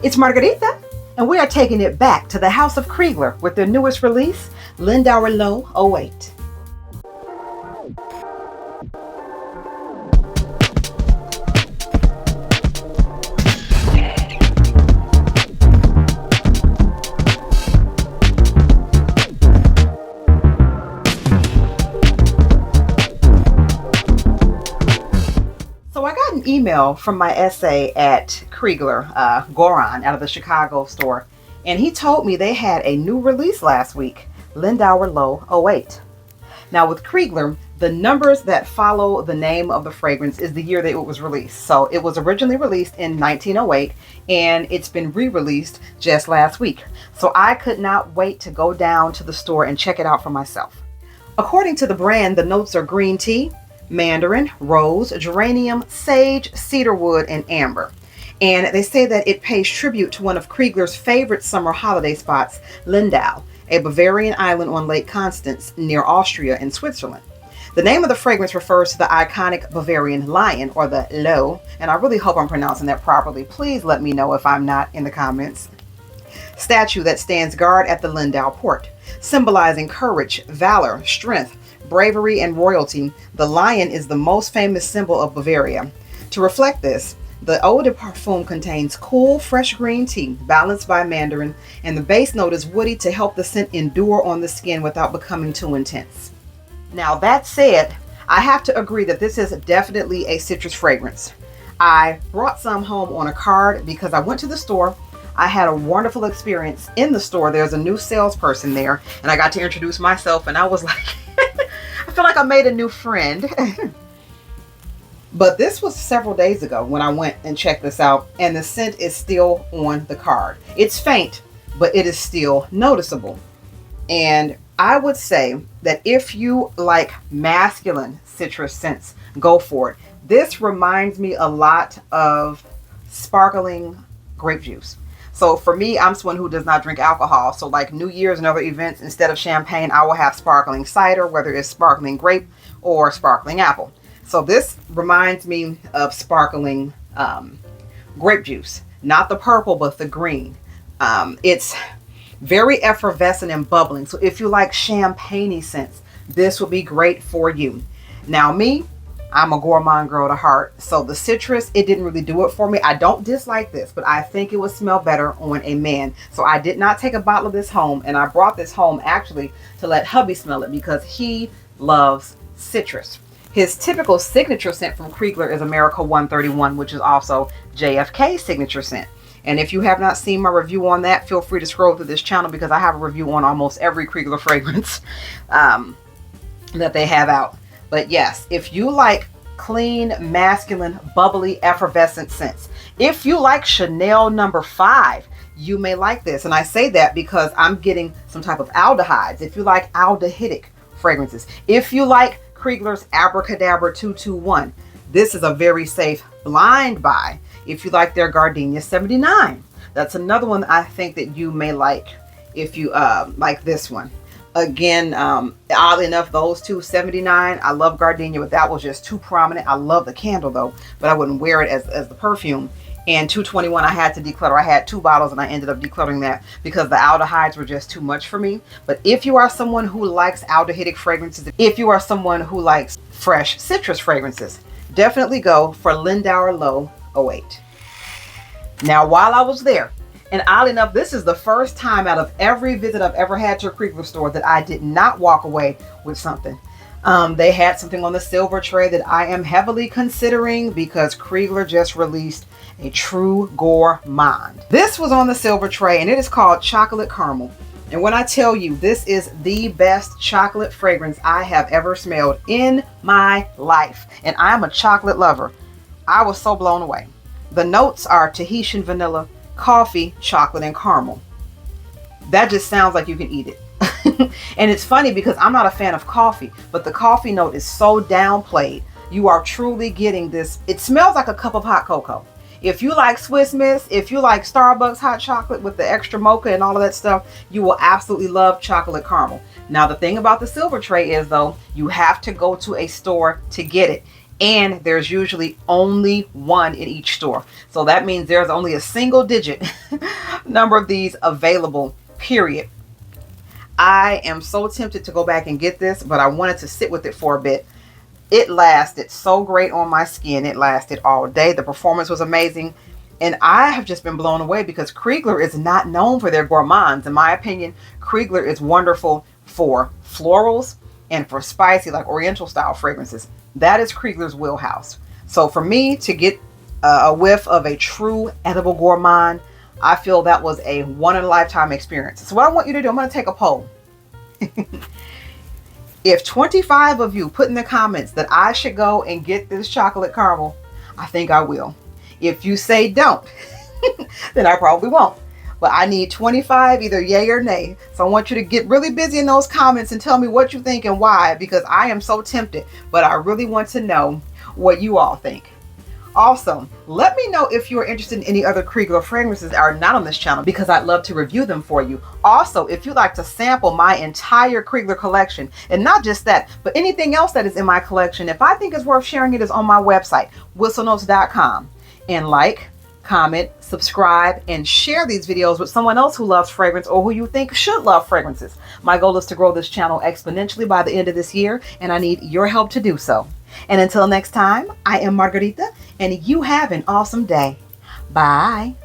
It's Margarita, and we are taking it back to the house of Krigler with their newest release, Lindauer Lowe 08. So I got an email from my SA at Krigler, Gourmand, out of the Chicago store, and he told me they had a new release last week, Lindauer Lowe 08. Now with Krigler, the numbers that follow the name of the fragrance is the year that it was released. So it was originally released in 1908, and it's been re-released just last week. So I could not wait to go down to the store and check it out for myself. According to the brand, the notes are green tea, mandarin, rose, geranium, sage, cedarwood, and amber. And they say that it pays tribute to one of Krigler's favorite summer holiday spots, Lindau, a Bavarian island on Lake Constance near Austria and Switzerland. The name of the fragrance refers to the iconic Bavarian lion, or the Lowe, and I really hope I'm pronouncing that properly. Please let me know if I'm not in the comments. Statue that stands guard at the Lindau port, symbolizing courage, valor, strength, bravery, and royalty. The lion is the most famous symbol of Bavaria. To reflect this, the eau de parfum contains cool, fresh green tea, balanced by mandarin, and the base note is woody to help the scent endure on the skin without becoming too intense. Now that said, I have to agree that this is definitely a citrus fragrance. I brought some home on a card because I went to the store. I had a wonderful experience in the store. There's a new salesperson there, and I got to introduce myself, and I was like, I feel like I made a new friend. But this was several days ago when I went and checked this out, and the scent is still on the card. It's faint, but it is still noticeable. And I would say that if you like masculine citrus scents, go for it. This reminds me a lot of sparkling grape juice. So for me, I'm someone who does not drink alcohol. So like New Year's and other events, instead of champagne, I will have sparkling cider, whether it's sparkling grape or sparkling apple. So this reminds me of sparkling grape juice, not the purple, but the green. It's very effervescent and bubbling. So if you like champagne-y scents, this would be great for you. Now me, I'm a gourmand girl to heart, so the citrus, it didn't really do it for me. I don't dislike this, but I think it would smell better on a man. So I did not take a bottle of this home, and I brought this home actually to let hubby smell it because he loves citrus. His typical signature scent from Krigler is America 131, which is also JFK's signature scent. And if you have not seen my review on that, feel free to scroll through this channel because I have a review on almost every Krigler fragrance that they have out. But yes, if you like clean, masculine, bubbly, effervescent scents, if you like Chanel No. 5, you may like this. And I say that because I'm getting some type of aldehydes. If you like aldehydic fragrances, if you like Krigler's Abracadabra 221, this is a very safe blind buy. If you like their Gardenia 79, that's another one I think that you may like if you like this one. Again, oddly enough, those two, 79, I love Gardenia, but that was just too prominent. I love the candle though, but I wouldn't wear it as the perfume. And 221, I had to declutter. I had 2 bottles and I ended up decluttering that because the aldehydes were just too much for me. But if you are someone who likes aldehydic fragrances, if you are someone who likes fresh citrus fragrances, definitely go for Lindauer Lowe 08. Now, while I was there, and oddly enough, this is the first time out of every visit I've ever had to a Krigler store that I did not walk away with something. They had something on the silver tray that I am heavily considering because Krigler just released a true gourmand. This was on the silver tray and it is called Chocolate Caramel. And when I tell you this is the best chocolate fragrance I have ever smelled in my life, and I'm a chocolate lover, I was so blown away. The notes are Tahitian vanilla, coffee, chocolate, and caramel. That just sounds like you can eat it. And it's funny because I'm not a fan of coffee, but the coffee note is so downplayed. You are truly getting this. It smells like a cup of hot cocoa. If you like Swiss Miss, if you like Starbucks hot chocolate with the extra mocha and all of that stuff, you will absolutely love Chocolate Caramel. Now, the thing about the silver tray is, though, you have to go to a store to get it. And there's usually only one in each store. So that means there's only a single digit number of these available, period. I am so tempted to go back and get this, but I wanted to sit with it for a bit. It lasted so great on my skin. It lasted all day. The performance was amazing. And I have just been blown away because Krigler is not known for their gourmands. In my opinion, Krigler is wonderful for florals and for spicy, like oriental style fragrances. That is Krigler's wheelhouse. So for me to get a whiff of a true edible gourmand, I feel that was a one in a lifetime experience. So what I want you to do, I'm going to take a poll. If 25 of you put in the comments that I should go and get this chocolate caramel, I think I will. If you say don't, then I probably won't. But I need 25, either yay or nay. So I want you to get really busy in those comments and tell me what you think and why, because I am so tempted, but I really want to know what you all think. Also, let me know if you're interested in any other Krigler fragrances that are not on this channel, because I'd love to review them for you. Also, if you'd like to sample my entire Krigler collection, and not just that, but anything else that is in my collection, if I think it's worth sharing, it is on my website, whistlenotes.com. And like, comment, subscribe, and share these videos with someone else who loves fragrance or who you think should love fragrances. My goal is to grow this channel exponentially by the end of this year, and I need your help to do so. And until next time, I am Margarita, and you have an awesome day. Bye.